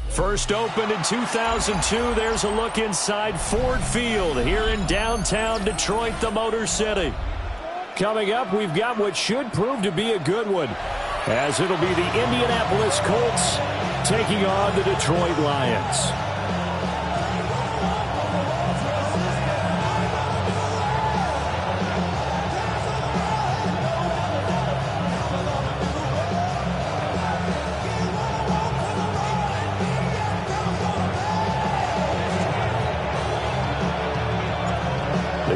First opened in 2002, there's a look inside Ford Field here in downtown Detroit, the Motor City. Coming up, we've got what should prove to be a good one, as it'll be the Indianapolis Colts taking on the Detroit Lions.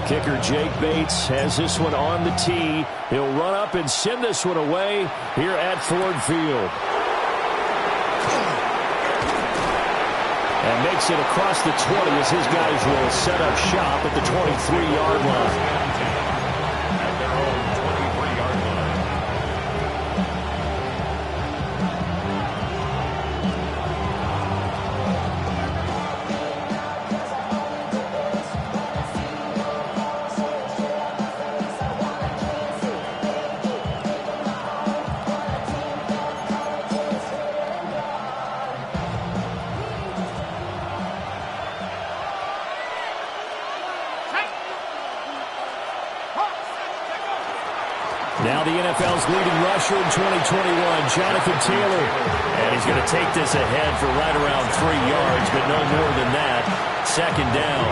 Kicker Jake Bates has this one on the tee. He'll run up and send this one away here at Ford Field. And makes it across the 20 as his guys will set up shop at the 23-yard line. At their own 23-yard line. Now the NFL's leading rusher in 2021, Jonathan Taylor. And he's going to take this ahead for right around 3 yards, but no more than that. Second down.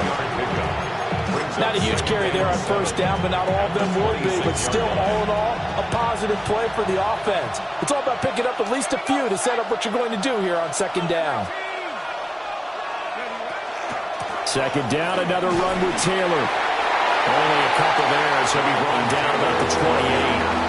Not a huge carry there on first down, but not all of them would be. But still, all in all, a positive play for the offense. It's all about picking up at least a few to set up what you're going to do here on second down. Second down, another run with Taylor. Only a couple there as he'll be run down about the 28.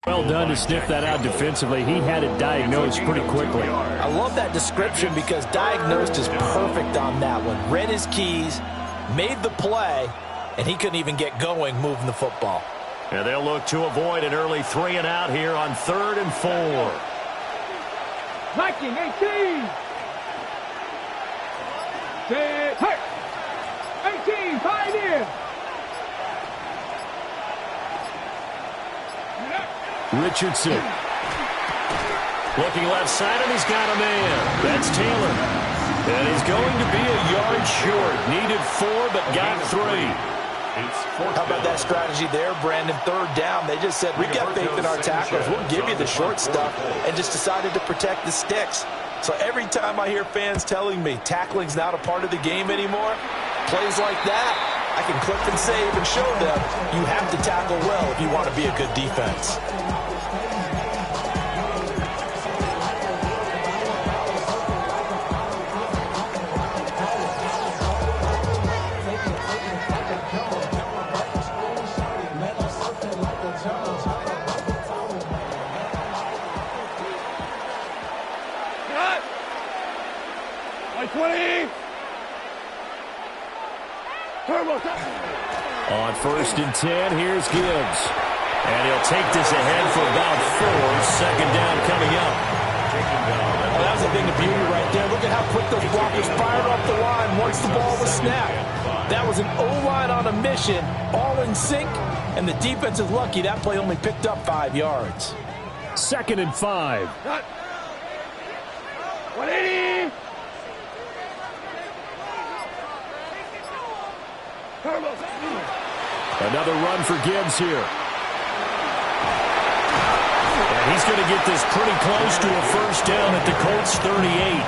Well done to sniff that out defensively. He had it diagnosed pretty quickly. I love that description because diagnosed is perfect on that one. Read his keys, made the play, and he couldn't even get going moving the football. And they'll look to avoid an early 3 and out here on 3rd and 4. Viking 18. Set, hey. 18, 5 in. Richardson. Looking left side, and he's got a man. That's Taylor. And he's going to be a yard short. Needed 4, but got 3. How about that strategy there, Brandon? 3rd down. They just said, we got faith in our tacklers. We'll give you the short stuff, and just decided to protect the sticks. So every time I hear fans telling me tackling's not a part of the game anymore, plays like that, I can clip and save and show them you have to tackle well if you want to be a good defense. On 1st and 10, here's Gibbs. And he'll take this ahead for about 4. Second down coming up. Well, that was a thing of beauty right there. Look at how quick those blockers fired off the line once the ball was snapped. That was an O-line on a mission, all in sync, and the defense is lucky that play only picked up 5 yards. 2nd and 5. 180. Another run for Gibbs here. And he's going to get this pretty close to a first down at the Colts 38.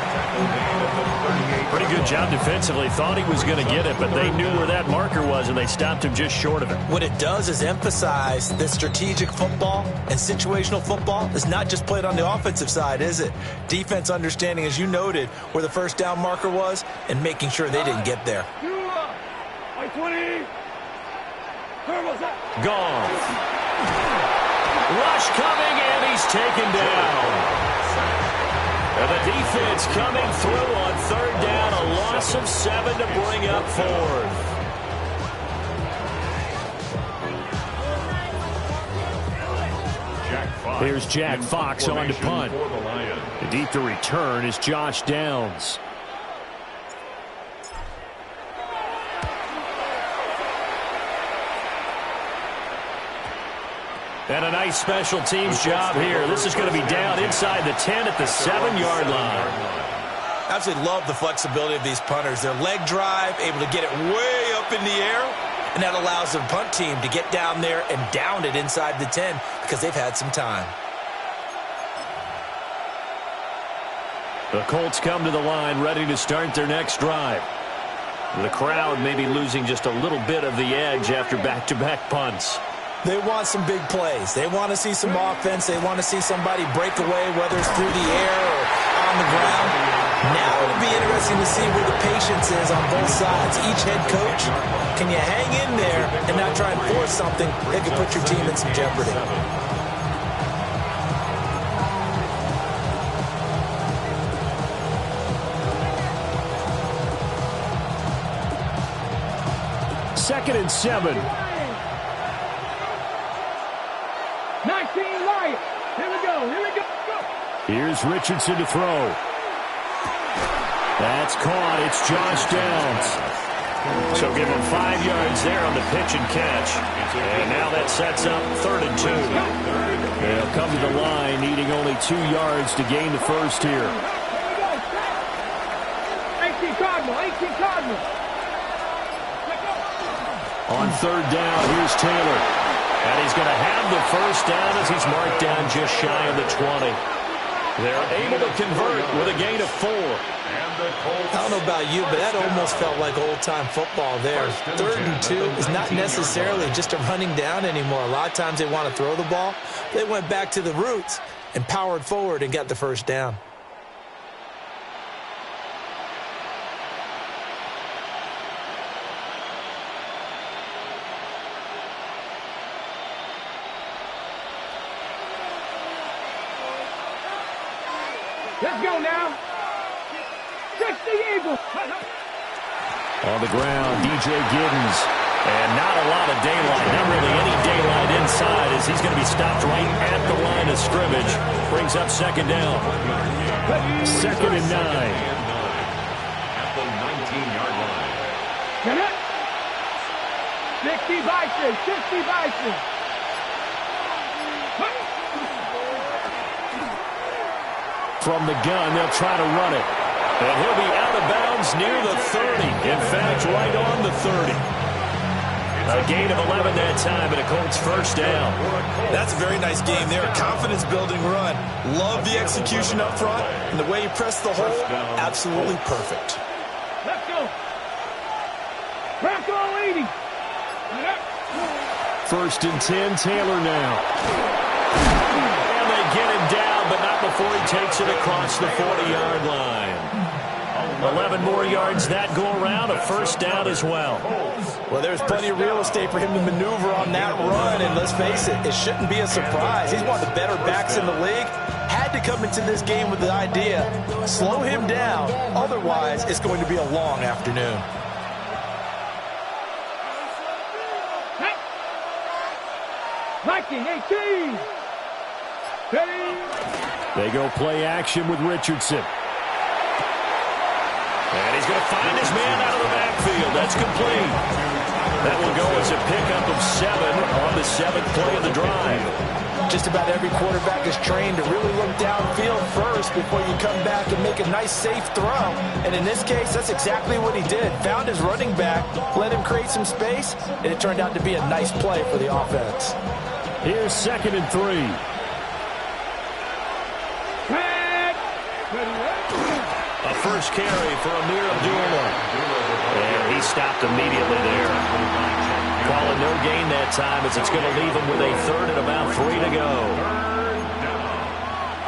Pretty good job defensively. Thought he was going to get it, but they knew where that marker was, and they stopped him just short of it. What it does is emphasize that strategic football and situational football is not just played on the offensive side, is it? Defense understanding, as you noted, where the first down marker was and making sure they didn't get there. 20. Gone. Rush coming, and he's taken down. And the defense coming through on 3rd down. A loss of 7 to bring up 4th. Here's Jack Fox on to punt. Deep to return is Josh Downs. And a nice special teams job here. This is going to be down inside the 10 at the 7-yard line. I absolutely love the flexibility of these punters. Their leg drive, able to get it way up in the air, and that allows the punt team to get down there and down it inside the 10 because they've had some time. The Colts come to the line ready to start their next drive. The crowd may be losing just a little bit of the edge after back-to-back punts. They want some big plays. They want to see some offense. They want to see somebody break away, whether it's through the air or on the ground. Now it'll be interesting to see where the patience is on both sides. Each head coach, can you hang in there and not try and force something that could put your team in some jeopardy? Second and 7. 19 Lions. Here we go. Here's Richardson to throw. That's caught. It's Josh Downs. So give him 5 yards there on the pitch and catch. And now that sets up 3rd and 2. They'll come to the line, needing only 2 yards to gain the first here. 18 Cardinal. On 3rd down, here's Taylor. And he's going to have the first down as he's marked down just shy of the 20. They're able to convert with a gain of 4. I don't know about you, but that almost felt like old-time football there. 3rd and 2 is not necessarily just a running down anymore. A lot of times they want to throw the ball. They went back to the roots and powered forward and got the first down. Let's go now. 60 Eagles. On the ground, DJ Giddens. And not a lot of daylight. Not really any daylight inside as he's going to be stopped right at the line of scrimmage. Brings up 2nd down. 2nd and 9. At the 19-yard line. 60 Bison. From the gun, they'll try to run it. And he'll be out of bounds near the 30. In fact, right on the 30. A gain of 11 that time, and a Colts first down. That's a very nice game there. Confidence-building run. Love the execution up front, and the way he pressed the hole, absolutely perfect. Let's go. Bronco 80. 1st and 10, Taylor now. And they get him down, but not before he takes it across the 40-yard line. 11 more yards that go around, a first down as well. Well, there's plenty of real estate for him to maneuver on that run, and let's face it, it shouldn't be a surprise. He's one of the better backs in the league. Had to come into this game with the idea, slow him down, otherwise it's going to be a long afternoon. 19-18. Ready. They go play action with Richardson. And he's going to find his man out of the backfield. That's complete. That will go as a pickup of 7 on the 7th play of the drive. Just about every quarterback is trained to really look downfield first before you come back and make a nice, safe throw. And in this case, that's exactly what he did. Found his running back, let him create some space, and it turned out to be a nice play for the offense. Here's 2nd and 3. A first carry for Ameer Abdullah. And he stopped immediately there. Calling no gain that time as it's going to leave him with a 3rd and about 3 to go.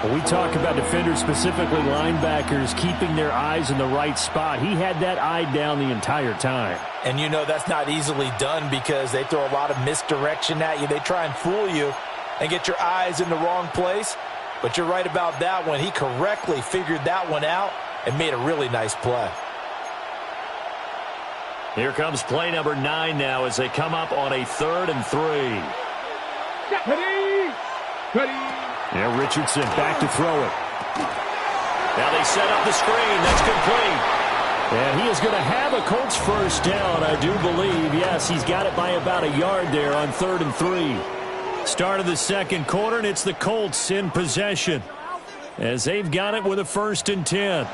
When we talk about defenders, specifically linebackers, keeping their eyes in the right spot, he had that eye down the entire time. And you know that's not easily done because they throw a lot of misdirection at you. They try and fool you and get your eyes in the wrong place. But you're right about that one. He correctly figured that one out and made a really nice play. Here comes play number 9 now as they come up on a 3rd and 3. Ready. Now Richardson back to throw it. Now they set up the screen. That's complete. And he is going to have a Colts first down, I do believe. Yes, he's got it by about a yard there on 3rd and 3. Start of the 2nd quarter, and it's the Colts in possession as they've got it with a 1st and 10.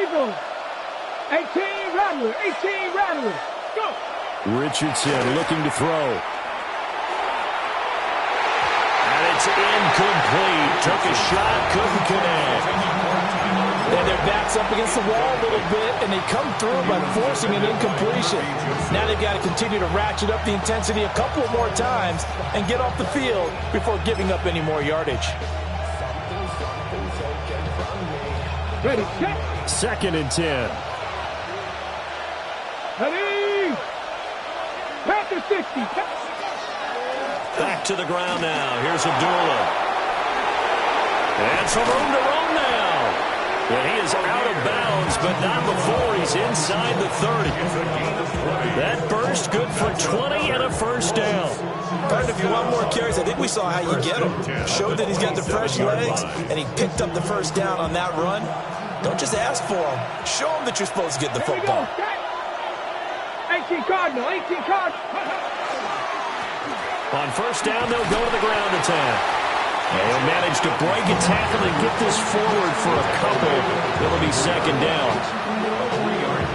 Eagles. 18 Rattler. Go. Richardson looking to throw. And it's incomplete. Took a shot, couldn't connect. And their back's up against the wall a little bit, and they come through by forcing an incompletion. Now they've got to continue to ratchet up the intensity a couple more times and get off the field before giving up any more yardage. Ready, check. 2nd and 10. Ready. Back to 60. Back to the ground now. Here's Abdullah. And some room to run now. And he is out of bounds, but not before he's inside the 30. That burst good for 20 and a first down. If you want more carries, I think we saw how you get him. Showed that he's got the fresh legs, and he picked up the first down on that run. Don't just ask for him. Show him that you're supposed to get the football. 18 Cardinal. On first down, they'll go to the ground attack. They'll manage to break a tackle and get this forward for a couple. It'll be 2nd down.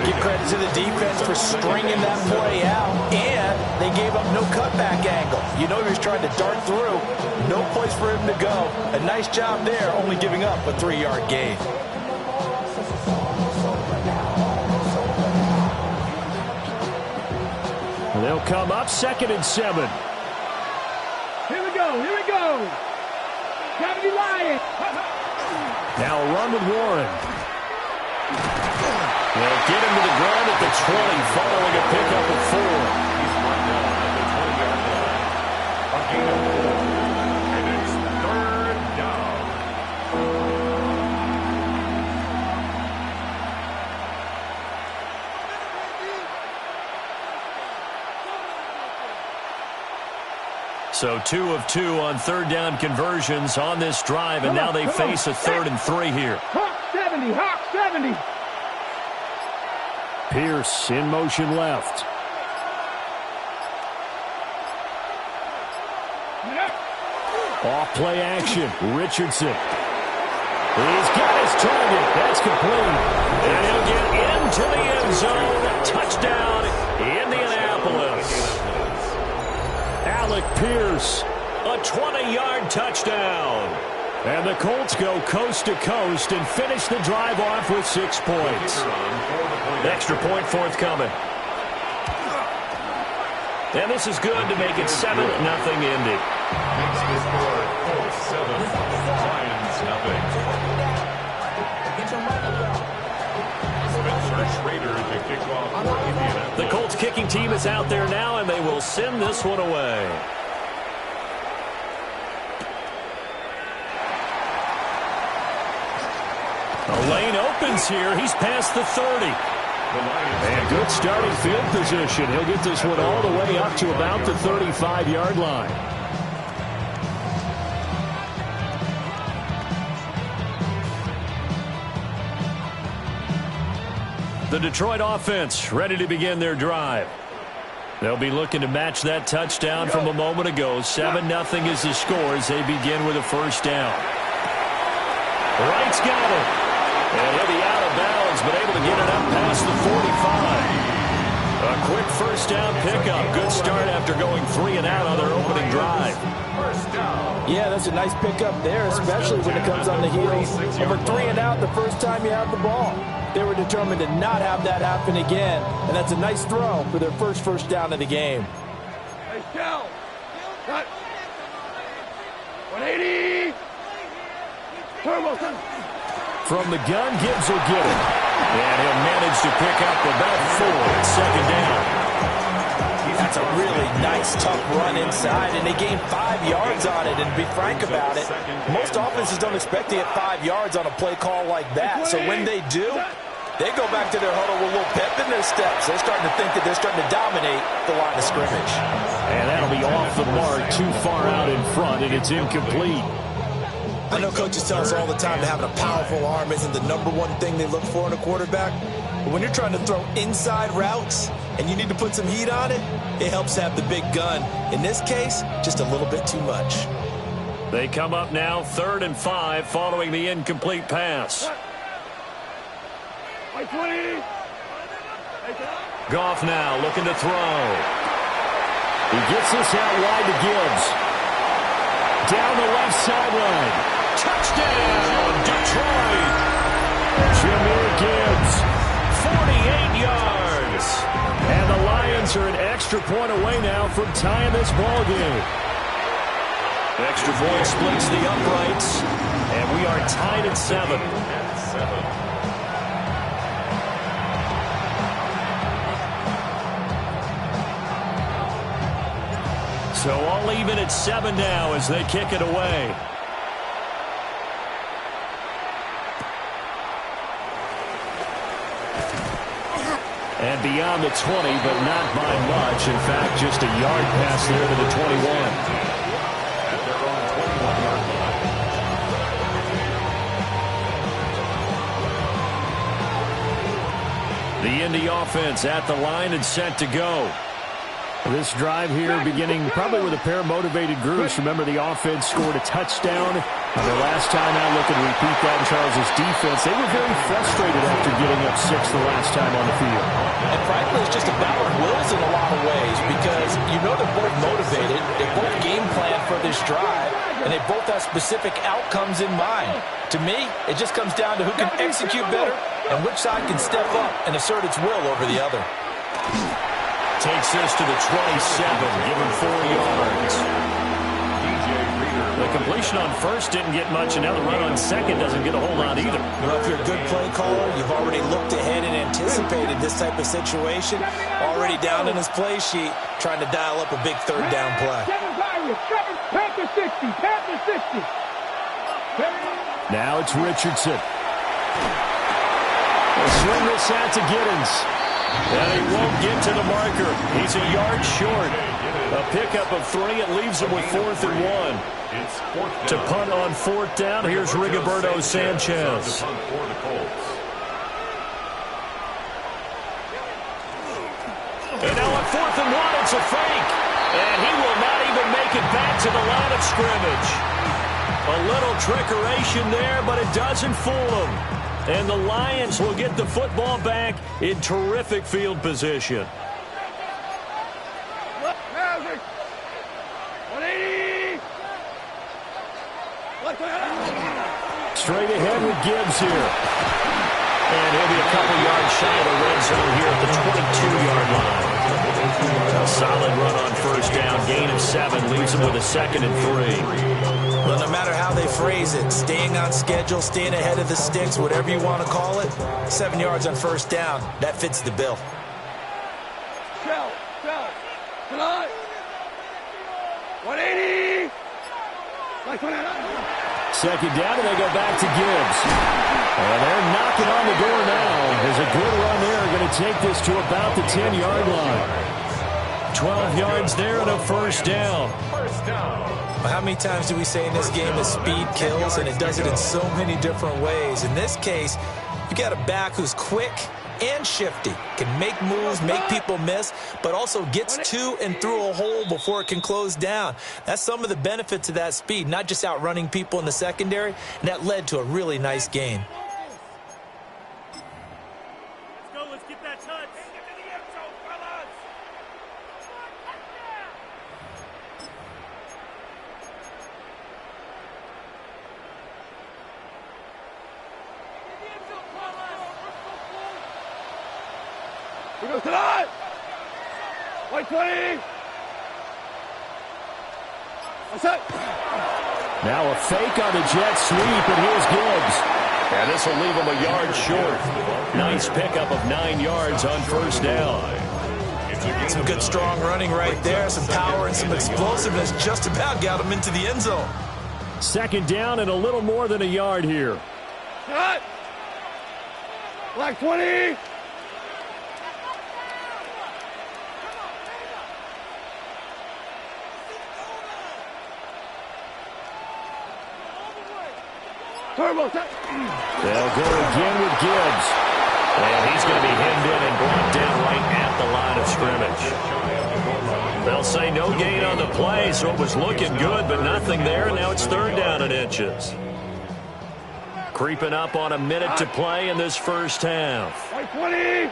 Give credit to the defense for stringing that play out, and they gave up no cutback angle. You know he was trying to dart through. No place for him to go. A nice job there, only giving up a 3-yard gain. They'll come up 2nd and 7. Here we go. Gotta be lying. Now a run with Warren. They'll get him to the ground at the 20, following a pickup of 4. He's brought down at the 20-yard line. A gain of 4. And it's 3rd down. So 2 of 2 on 3rd down conversions on this drive, and now they face a 3rd and 3 here. Hawk 70. Pierce in motion left. Off play action. Richardson. He's got his target. That's complete. And he'll get into the end zone. Touchdown, Indianapolis. Alec Pierce, a 20-yard touchdown. And the Colts go coast to coast and finish the drive off with 6 points. Extra point forthcoming. And this is good to make it 7-0 Indy. Makes the score Colts 7, Lions nothing. Spencer Schrader to kicking team is out there now, and they will send this one away. The lane opens here. He's past the 30. And good starting field position. He'll get this one all the way up to about the 35-yard line. The Detroit offense ready to begin their drive. They'll be looking to match that touchdown from a moment ago. 7-0 is the score as they begin with a first down. Wright's got it. And he'll be out of bounds, but able to get it up past the 45. A quick first down pickup. Good start after going 3 and out on their opening drive. Yeah, that's a nice pickup there, especially when it comes on the heels of a 3 and out the first time you have the ball. They were determined to not have that happen again, and that's a nice throw for their first down of the game. Hey, Shell. Cut. 180. Turbo, son. From the gun, Gibbs will get it. And he'll manage to pick up about 4 at second down. That's a really nice, tough run inside, and they gained 5 yards on it. And to be frank about it, most offenses don't expect to get 5 yards on a play call like that. So when they do, they go back to their huddle with a little pep in their steps. They're starting to think that they're starting to dominate the line of scrimmage. And that'll be off the mark, too far out in front, and it's incomplete. I know coaches tell us all the time that having a powerful arm isn't the #1 thing they look for in a quarterback. But when you're trying to throw inside routes and you need to put some heat on it, it helps to have the big gun. In this case, just a little bit too much. They come up now 3rd and 5 following the incomplete pass. Goff now looking to throw. He gets this out wide to Gibbs. Down the left sideline. Touchdown, Detroit. Jahmyr Gibbs, 48 yards. And the Lions are an extra point away now from tying this ball game. Extra point splits the uprights, and we are tied at 7. So all even at 7 now as they kick it away. And beyond the 20, but not by much. In fact, just a yard pass there to the 21. The Indy offense at the line and set to go. This drive here beginning probably with a pair of motivated groups. Remember, the offense scored a touchdown. The last time out, looking to repeat that in Charles' defense. They were very frustrated after getting up 6 the last time on the field. And frankly, it's just a battle of wills in a lot of ways because you know they're both motivated. They both game plan for this drive, and they both have specific outcomes in mind. To me, it just comes down to who can execute better and which side can step up and assert its will over the other. Takes this to the 27, given 4 yards. The completion on first didn't get much, and now the run on second doesn't get a whole lot either. Well, if you're a good play caller, you've already looked ahead and anticipated this type of situation. Already down in his play sheet, trying to dial up a big 3rd down play. Panther 60, Panther 60. Now it's Richardson. They'll swing this out to Giddens. And he won't get to the marker. He's a yard short. A pickup of 3. It leaves him with 4th and 1. To punt on 4th down, here's Rigoberto Sanchez. And now on 4th and 1, it's a fake. And he will not even make it back to the line of scrimmage. A little trickeration there, but it doesn't fool him. And the Lions will get the football back in terrific field position. 180. Straight ahead with Gibbs here. And he'll be a couple yards shy of the red zone here at the 22-yard line. A solid run on first down. Gain of 7 leaves him with a 2nd and 3. Well, no matter how they phrase it, staying on schedule, staying ahead of the sticks, whatever you want to call it, 7 yards on first down, that fits the bill. Second down, and they go back to Gibbs. And they're knocking on the door now. There's a good run there. Going to take this to about the 10-yard line. 12 yards there and a first down. Well, how many times do we say in this game that speed kills, and it does it in so many different ways? In this case, you got a back who's quick and shifty, can make moves, make people miss, but also gets to and through a hole before it can close down. That's some of the benefits of that speed, not just outrunning people in the secondary, and that led to a really nice gain. Let's go, let's get that touch. Get to the end zone, fellas. Here goes tonight. White 20. What's that? Now a fake on the jet sweep, and here's Gibbs. And this will leave him a yard short. Nice pickup of 9 yards on first down. Some good strong running right there, some power and some explosiveness, just about got him into the end zone. Second down and a little more than a yard here. Cut. Black 20. Turbo set. They'll go again with Gibbs. And he's going to be hemmed in and brought down right at the line of scrimmage. They'll say no gain on the play, so it was looking good, but nothing there. Now it's third down and inches. Creeping up on a minute to play in this first half. White 20.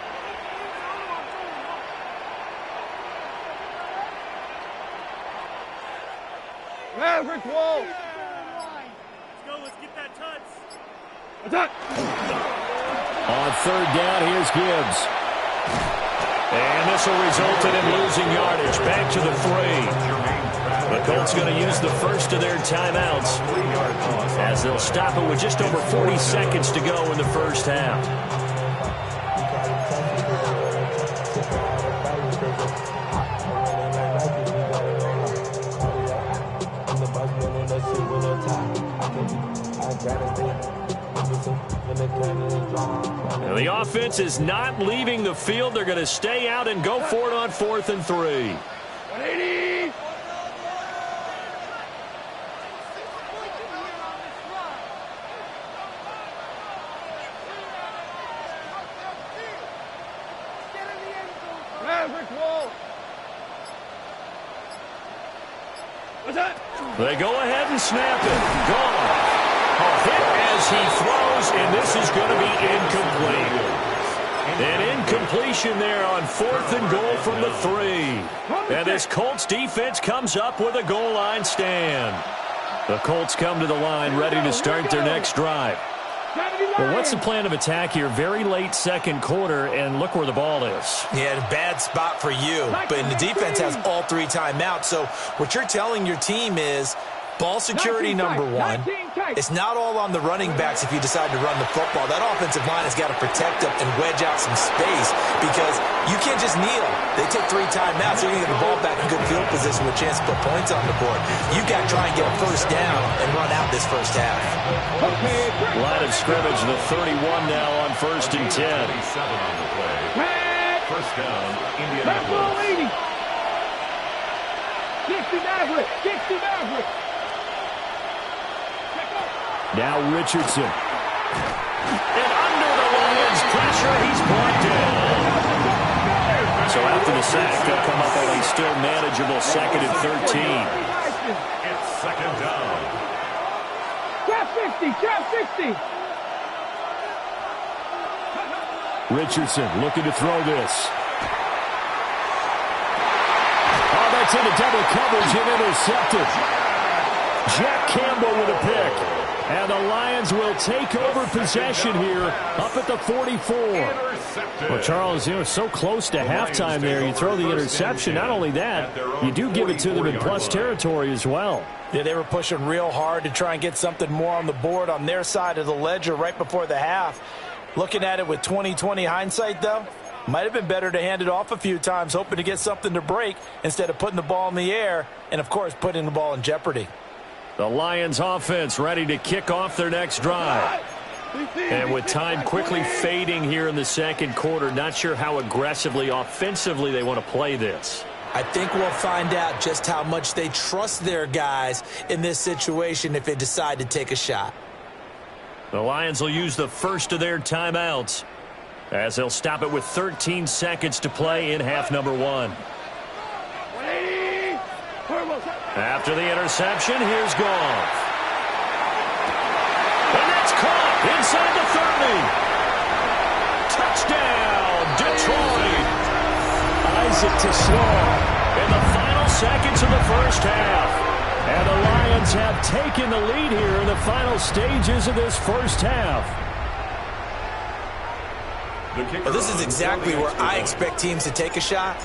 Maverick wall. Attack. On third down, here's Gibbs. And this will result in him losing yardage. Back to the 3. The Colts going to use the first of their timeouts as they'll stop it with just over 40 seconds to go in the first half. Now the offense is not leaving the field. They're going to stay out and go for it on 4th and 3. 180. Maverick wall. What's that? They go ahead and snap it. Gone. A hit as he throws, and this is going to be incomplete. An incompletion there on 4th and goal from the 3. And this Colts defense comes up with a goal line stand. The Colts come to the line ready to start their next drive. Well, what's the plan of attack here? Very late second quarter, and look where the ball is. Yeah, bad spot for you. But the defense has all 3 timeouts. So what you're telling your team is ball security number 1. It's not all on the running backs if you decide to run the football. That offensive line has got to protect them and wedge out some space because you can't just kneel. They take 3 timeouts. They're going to get the ball back in good field position with a chance to put points on the board. You've got to try and get a first down and run out this first half. Line of scrimmage, the 31 now on 1st and 10. First down, Indianapolis. 60 Maverick. 60 Maverick. Now Richardson. And under the Lions' pressure, he's brought down. So after the sack, they'll come up with a still manageable 2nd and 13. It's second down. Trap 60. Trap 60. Richardson looking to throw this. Oh, that's into double coverage and intercepted. Jack Campbell with a pick. And the Lions will take over possession here up at the 44. Well, Charles, you know, so close to halftime there. You throw the interception. Not only that, you do give it to them in plus territory as well. Yeah, they were pushing real hard to try and get something more on the board on their side of the ledger right before the half. Looking at it with 20/20 hindsight, though, might have been better to hand it off a few times, hoping to get something to break instead of putting the ball in the air and, of course, putting the ball in jeopardy. The Lions offense ready to kick off their next drive. And with time quickly fading here in the second quarter, not sure how aggressively, offensively they want to play this. I think we'll find out just how much they trust their guys in this situation if they decide to take a shot. The Lions will use the first of their timeouts as they'll stop it with 13 seconds to play in half number 1. After the interception, here's Goff. And that's caught inside the 30. Touchdown, Detroit. Isaac to Small in the final seconds of the first half. And the Lions have taken the lead here in the final stages of this first half. Well, this is exactly where I expect teams to take a shot.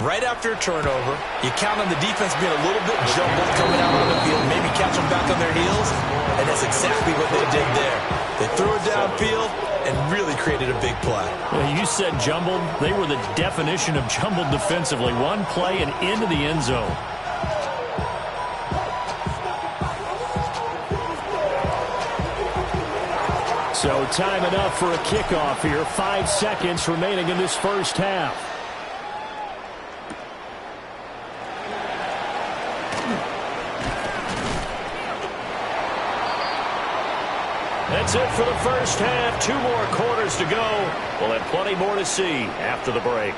Right after a turnover, you count on the defense being a little bit jumbled coming out on the field, maybe catch them back on their heels, and that's exactly what they did there. They threw it downfield and really created a big play. Well, you said jumbled. They were the definition of jumbled defensively. One play and into the end zone. So time enough for a kickoff here. 5 seconds remaining in this first half. That's it for the first half. 2 more quarters to go. We'll have plenty more to see after the break.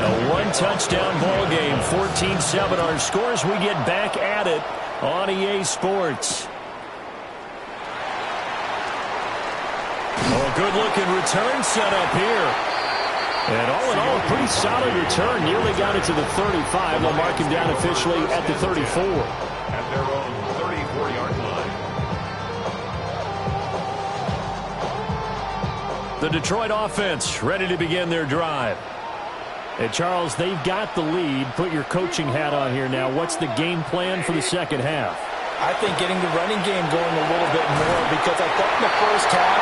A one-touchdown ball game. 14-7 our scores. We get back at it on EA Sports. Oh, good-looking return set up here. And all in all, a pretty solid return. Nearly got it to the 35. They'll mark him down officially at the 34. At their own 34-yard line. The Detroit offense ready to begin their drive. And Charles, they've got the lead. Put your coaching hat on here now. What's the game plan for the second half? I think getting the running game going a little bit more, because I thought in the first half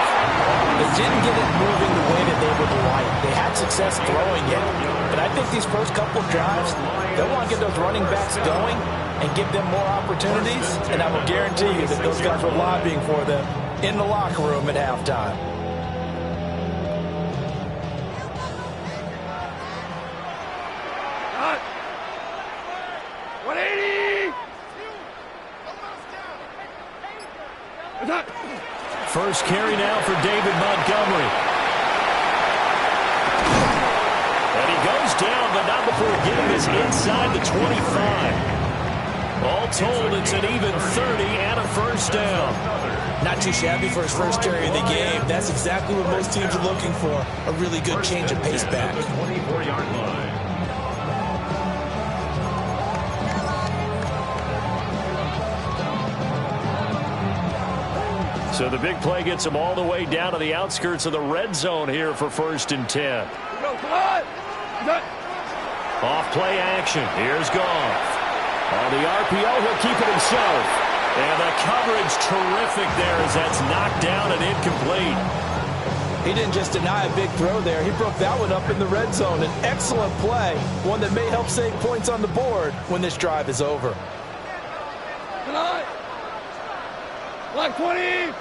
they didn't get it moving the way that they would like. They had success throwing it, but I think these first couple of drives, they want to get those running backs going and give them more opportunities, and I will guarantee you that those guys were lobbying for them in the locker room at halftime. First carry now for David Montgomery. And he goes down, but not before getting this inside the 25. All told, it's an even 30 and a first down. Not too shabby for his first carry of the game. That's exactly what most teams are looking for, a really good change of pace back. 24-yard line. So the big play gets him all the way down to the outskirts of the red zone here for 1st and 10. Off play action. Here's Goff. On the RPO, he'll keep it himself. And the coverage terrific there as that's knocked down and incomplete. He didn't just deny a big throw there. He broke that one up in the red zone. An excellent play, one that may help save points on the board when this drive is over. Like 20.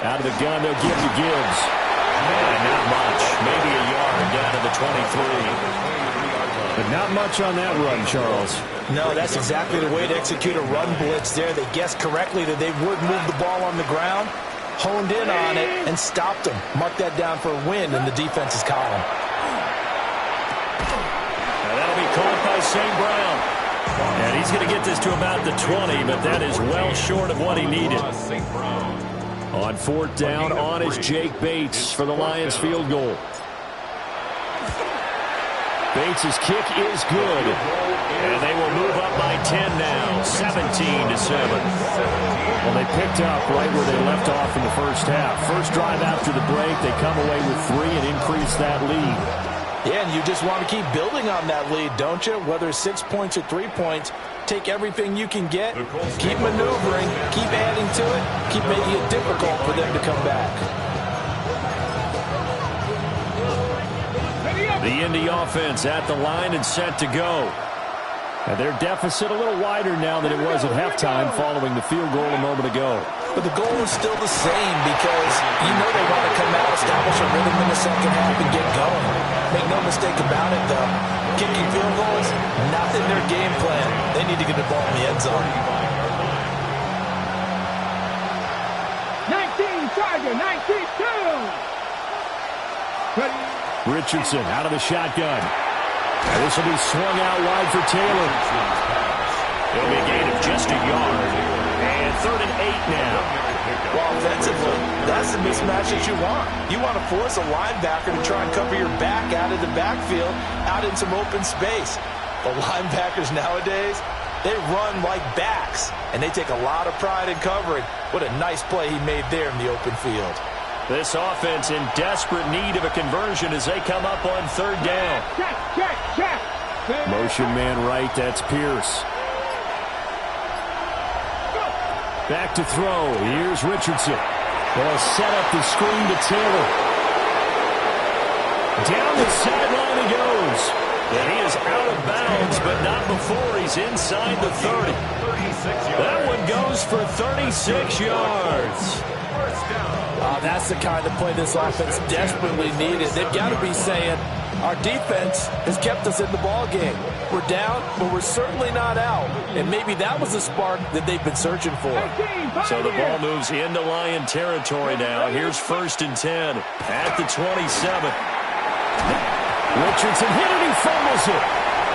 Out of the gun, they'll give to Gibbs. And not much. Maybe a yard down to the 23. But not much on that run, Charles. No, that's exactly the way to execute a run blitz there. They guessed correctly that they would move the ball on the ground, honed in on it, and stopped them. Mark that down for a win in the defense's column. Now that'll be caught by St. Brown. And he's going to get this to about the 20, but that is well short of what he needed. On 4th down, on is Jake Bates for the Lions field goal. Bates' kick is good. And they will move up by 10 now, 17-7. Well, they picked up right where they left off in the first half. First drive after the break, they come away with 3 and increase that lead. Yeah, and you just want to keep building on that lead, don't you? Whether it's 6 points or 3 points, take everything you can get, keep maneuvering, keep adding to it, keep making it difficult for them to come back. The Indy offense at the line and set to go. And their deficit a little wider now than it was at halftime following the field goal a moment ago. But the goal is still the same because you know they want to come out, establish a rhythm in the second half, and get going. Make no mistake about it, though. Kicking field goals, not in their game plan. They need to get the ball in the end zone. 19 Charger, 19-2. Richardson out of the shotgun. And this will be swung out wide for Taylor. It'll be a gain of just a yard. And 3rd and 8 now. Well, offensively, that's the mismatch that you want. You want to force a linebacker to try and cover your back out of the backfield, out in some open space. The linebackers nowadays, they run like backs, and they take a lot of pride in covering. What a nice play he made there in the open field. This offense in desperate need of a conversion as they come up on 3rd down. Check. Motion man right, that's Pierce. Back to throw. Here's Richardson. They'll set up the screen to Taylor. Down the sideline he goes. And he is out of bounds, but not before he's inside the 30. That one goes for 36 yards. That's the kind of play this offense desperately needed. They've got to be saying, our defense has kept us in the ball game. We're down, but we're certainly not out. And maybe that was the spark that they've been searching for. So the ball moves into Lion territory now. Here's 1st and 10 at the 27. Richardson hit it, he fumbles it.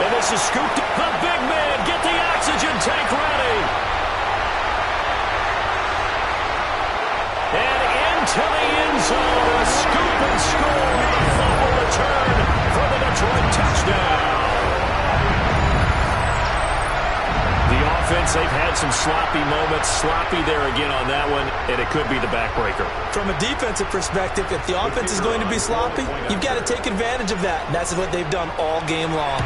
And this is scooped up. The big man, get the oxygen tank ready. And into the end zone, a scoop and score. A fumble return for the Detroit touchdown. The offense, they've had some sloppy moments. Sloppy there again on that one, and it could be the backbreaker. From a defensive perspective, if the offense is going to be sloppy, you've got to take advantage of that. And that's what they've done all game long.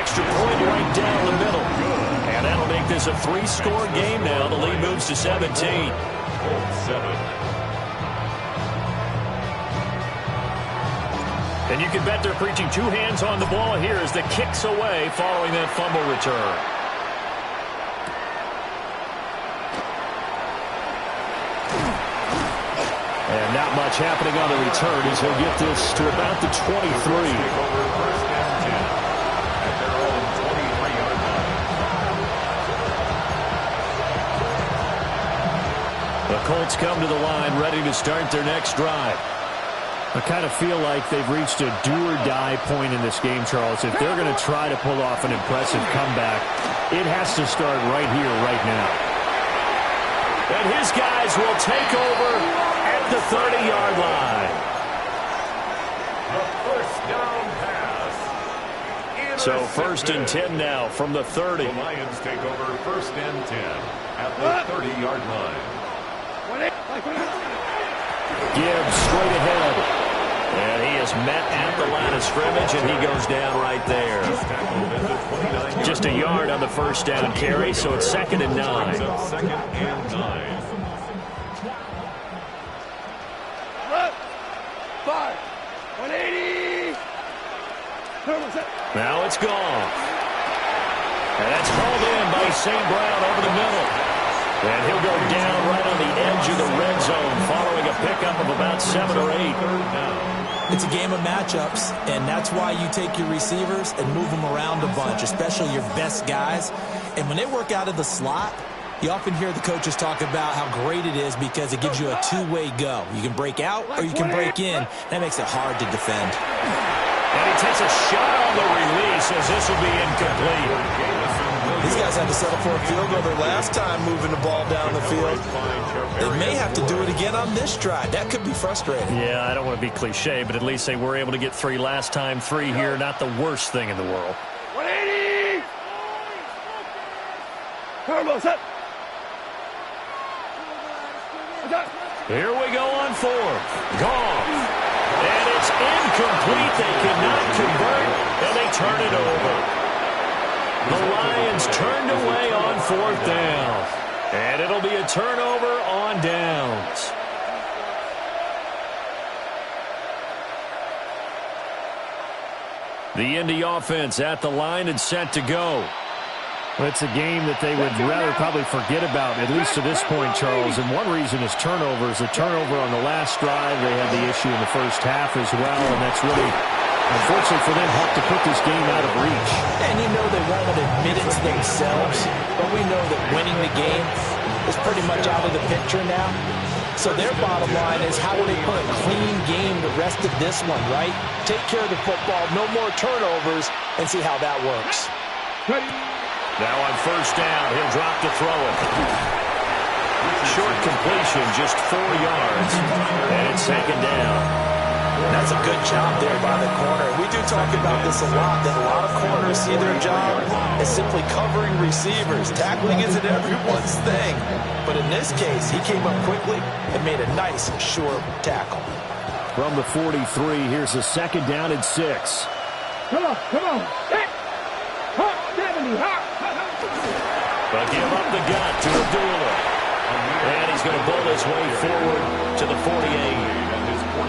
Extra point right down the middle. And that'll make this a 3-score game now. The lead moves to 17. And you can bet they're preaching 2 hands on the ball here as the kick's away following that fumble return. And not much happening on the return as he'll get this to about the 23. The Colts come to the line ready to start their next drive. I kind of feel like they've reached a do-or-die point in this game, Charles. If they're going to try to pull off an impressive comeback, it has to start right here, right now. And his guys will take over at the 30-yard line. The first down pass. So 1st and 10 now from the 30. The Lions take over 1st and 10 at the 30-yard line. Gibbs straight ahead. And he is met at the line of scrimmage, and he goes down right there. Just a yard on the 1st down carry, so it's 2nd and 9. 2nd and 9. 180. Now it's gone. And that's hauled in by St. Brown over the middle. And he'll go down right on the edge of the red zone following a pickup of about 7 or 8. It's a game of matchups, and that's why you take your receivers and move them around a bunch, especially your best guys. And when they work out of the slot, you often hear the coaches talk about how great it is because it gives you a two-way go. You can break out or you can break in. That makes it hard to defend. And he takes a shot on the release as this will be incomplete. These guys had to settle for a field goal their last time moving the ball down the field. They may have to do it again on this drive. That could be frustrating. Yeah, I don't want to be cliche, but at least they were able to get 3 last time. 3 here, not the worst thing in the world. 180. Turbo set. Here we go on 4th. Goff. And it's incomplete. They cannot convert, and they turn it over. The Lions turned away on 4th down. And it'll be a turnover on downs. The Indy offense at the line and set to go. Well, it's a game that they would rather probably forget about, at least to this point, Charles. And one reason is turnovers. A turnover on the last drive. They had the issue in the first half as well, and that's really, unfortunately for them, helped to put this game out of reach. And you know they won't admit it to themselves, but we know that winning the game is pretty much out of the picture now. So their bottom line is, how do they play a clean game the rest of this one, right? Take care of the football, no more turnovers, and see how that works. Now on first down, he'll drop to throw it. Short completion, just 4 yards, and it's second down. That's a good job there by the corner. We do talk about this a lot, that a lot of corners see their job as simply covering receivers. Tackling isn't everyone's thing. But in this case, he came up quickly and made a nice, short tackle. From the 43, here's a second down and 6. Come on. Hop, 70, hop. But give up the gut to Abdullah. And he's going to bowl his way forward to the 48.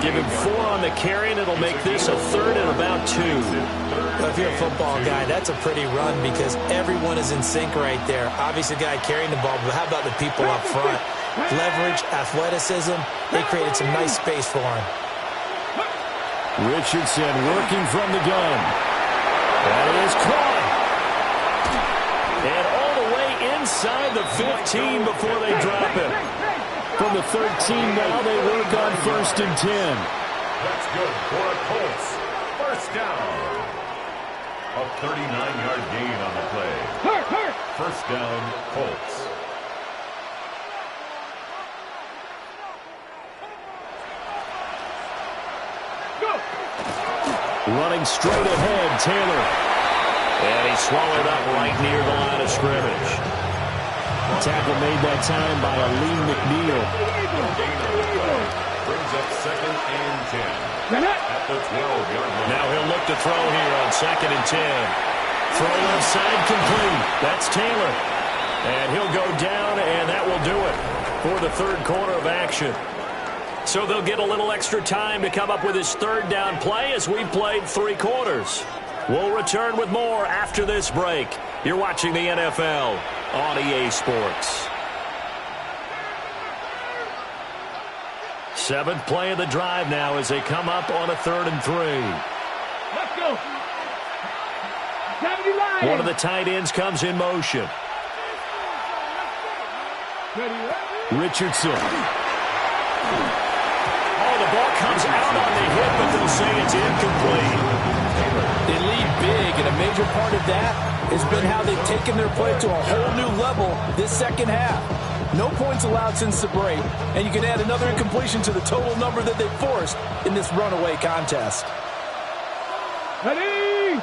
Give him 4 on the carry, and it'll make this a third and about 2. Well, if you're a football guy, that's a pretty run because everyone is in sync right there. Obviously, the guy carrying the ball, but how about the people up front? Leverage, athleticism, they created some nice space for him. Richardson working from the gun. That is caught. And all the way inside the 15 before they drop it. From the 13 now, they work on first and 10. That's good for a Colts. First down. A 39-yard gain on the play. First down, Colts. Running straight ahead, Taylor. And he swallowed up right near the line of scrimmage. Tackle made that time by Aleem McNeil. Brings up second and 10. At the 12-yard line. Now he'll look to throw here on second and 10. Throw left side complete. That's Taylor. And he'll go down, and that will do it for the third quarter of action. So they'll get a little extra time to come up with his third down play as we played 3 quarters. We'll return with more after this break. You're watching the NFL on EA Sports. 7th play of the drive now as they come up on a 3rd and 3. Let's go. 70 line. One of the tight ends comes in motion. Richardson. Oh, the ball comes out on the hit, but they'll say it's incomplete. They lead big, and a major part of that has been how they've taken their play to a whole new level this second half. No points allowed since the break, and you can add another incompletion to the total number that they forced in this runaway contest. Ready?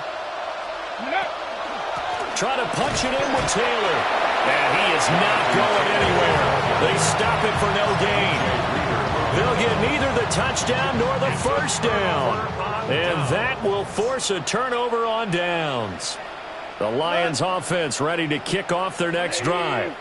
Try to punch it in with Taylor. And he is not going anywhere. They stop it for no gain. They'll get neither the touchdown nor the first down. And that will force a turnover on downs. The Lions offense ready to kick off their next drive.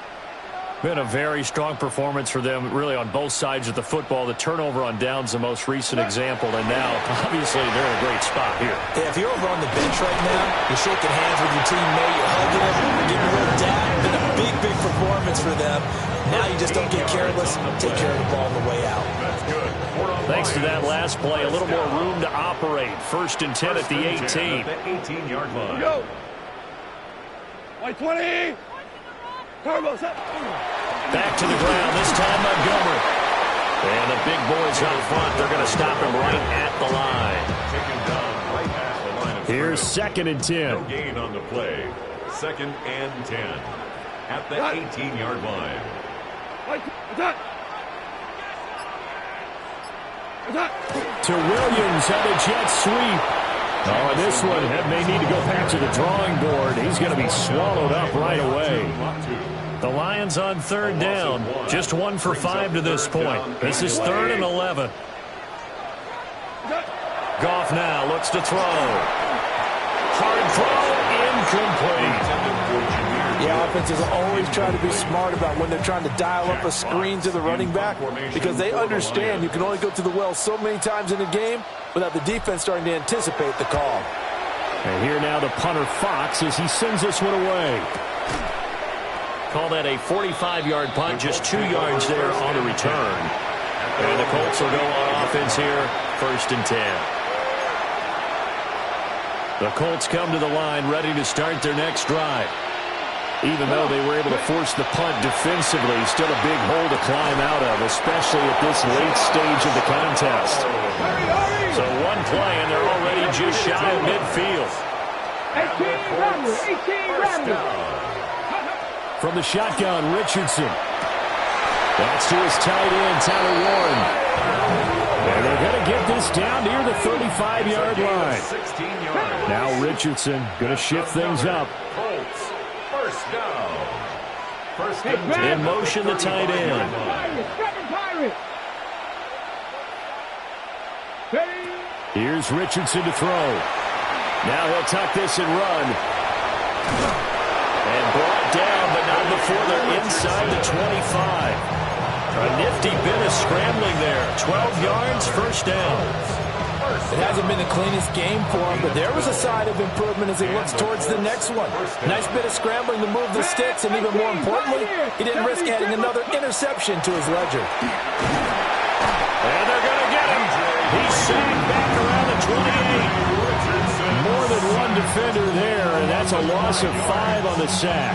Been a very strong performance for them, really, on both sides of the football. The turnover on downs, the most recent example, and now, obviously, they're in a great spot here. Yeah, if you're over on the bench right now, you're shaking hands with your teammate, you're hugging him, you're giving him a dab. Been a big, big performance for them. Now you just don't get careless. Take care of the ball on the way out. Thanks to that last play, a little more room to operate. First and 10 at the 18. The 18-yard line. Go. 20. Turbos up. Back to the ground, this time Montgomery. And the big boys up front, they're going to stop him right at the line. Taken down right at the line of scrimmage. Here's second and 10. No gain on the play. Second and 10 at the 18-yard line. To Williams on a jet sweep. Oh, and this one may need to go back to the drawing board. He's going to be swallowed up right away. The Lions on 3rd down. Just 1 for 5 to this point. This is 3rd and 11. Goff now looks to throw. Hard throw, incomplete. Yeah, offenses always try to be smart about when they're trying to dial up a screen to the running back because they understand you can only go to the well so many times in a game without the defense starting to anticipate the call. And here now the punter Fox as he sends this one away. Call that a 45-yard punt, just 2 yards there on the return. And the Colts will go on offense here, 1st and 10. The Colts come to the line ready to start their next drive. Even though they were able to force the punt defensively, still a big hole to climb out of, especially at this late stage of the contest. So one play, and they're already just shy of midfield. 18 From the shotgun, Richardson. That's to his tight end, Tyler Warren. And they're going to get this down near the 35-yard line. Now Richardson going to shift things up. Colts, 1st down. In motion, the tight end. Here's Richardson to throw. Now he'll tuck this and run. And brought down, but not before they're inside the 25. A nifty bit of scrambling there. 12 yards, 1st down. It hasn't been the cleanest game for him, but there was a sign of improvement as he looks towards the next one. Nice bit of scrambling to move the sticks, and even more importantly, he didn't risk adding another interception to his ledger. And they're going to get him. He's sagged back around the 28. More than one defender there, and that's a loss of 5 on the sack.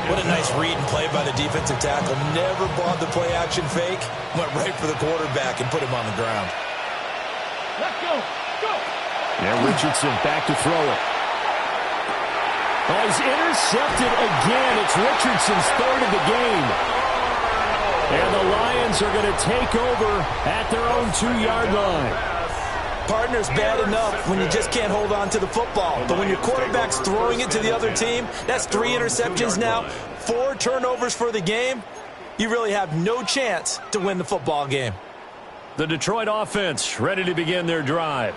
What a nice read and play by the defensive tackle. Never bought the play-action fake. Went right for the quarterback and put him on the ground. Let's go. Go. Now Richardson back to throw it. Oh, he's intercepted again. It's Richardson's 3rd of the game. And the Lions are going to take over at their own 2-yard line. Partner's bad enough when you just can't hold on to the football. But when your quarterback's throwing it to the other team, that's 3 interceptions now, 4 turnovers for the game. You really have no chance to win the football game. The Detroit offense ready to begin their drive.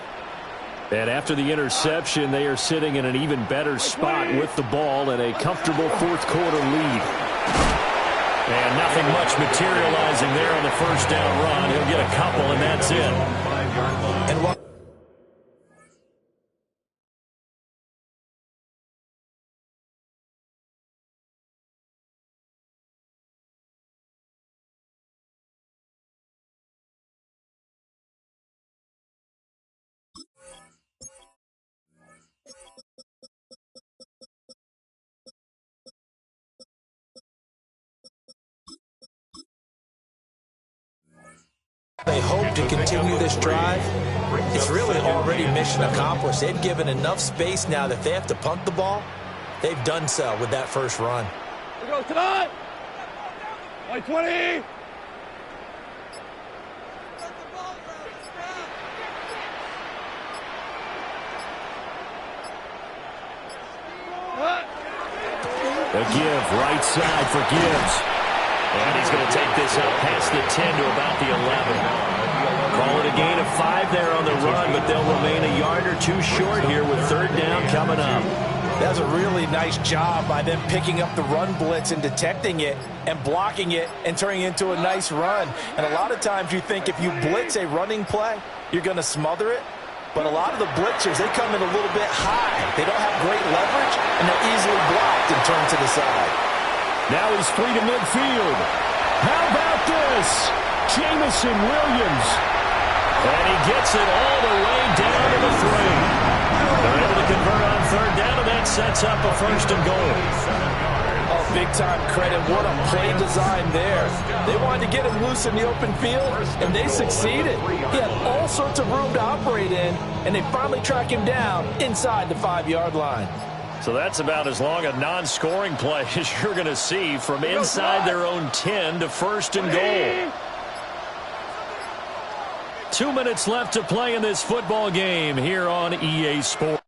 And after the interception, they are sitting in an even better spot with the ball and a comfortable 4th quarter lead. And nothing much materializing there on the 1st down run. He'll get a couple, and that's it. And what? They hope to continue this drive. It's really already mission accomplished. They've given enough space now that they have to punt the ball. They've done so with that first run. We go tonight. 20. A give, right side for Gibbs. And he's going to take this out past the 10 to about the 11. Call it a gain of 5 there on the run, but they'll remain a yard or 2 short here with 3rd down coming up. That's a really nice job by them picking up the run blitz and detecting it and blocking it and turning it into a nice run. And a lot of times you think if you blitz a running play, you're going to smother it. But a lot of the blitzers, they come in a little bit high. They don't have great leverage, and they're easily blocked and turned to the side. Now he's free to midfield. How about this? Jamison Williams. And he gets it all the way down to the 3. They're able to convert on 3rd down, and that sets up a 1st and goal. Oh, big-time credit. What a play design there. They wanted to get him loose in the open field, and they succeeded. He had all sorts of room to operate in, and they finally track him down inside the 5-yard line. So that's about as long a non-scoring play as you're going to see from inside their own 10 to 1st and goal. 2 minutes left to play in this football game here on EA Sports.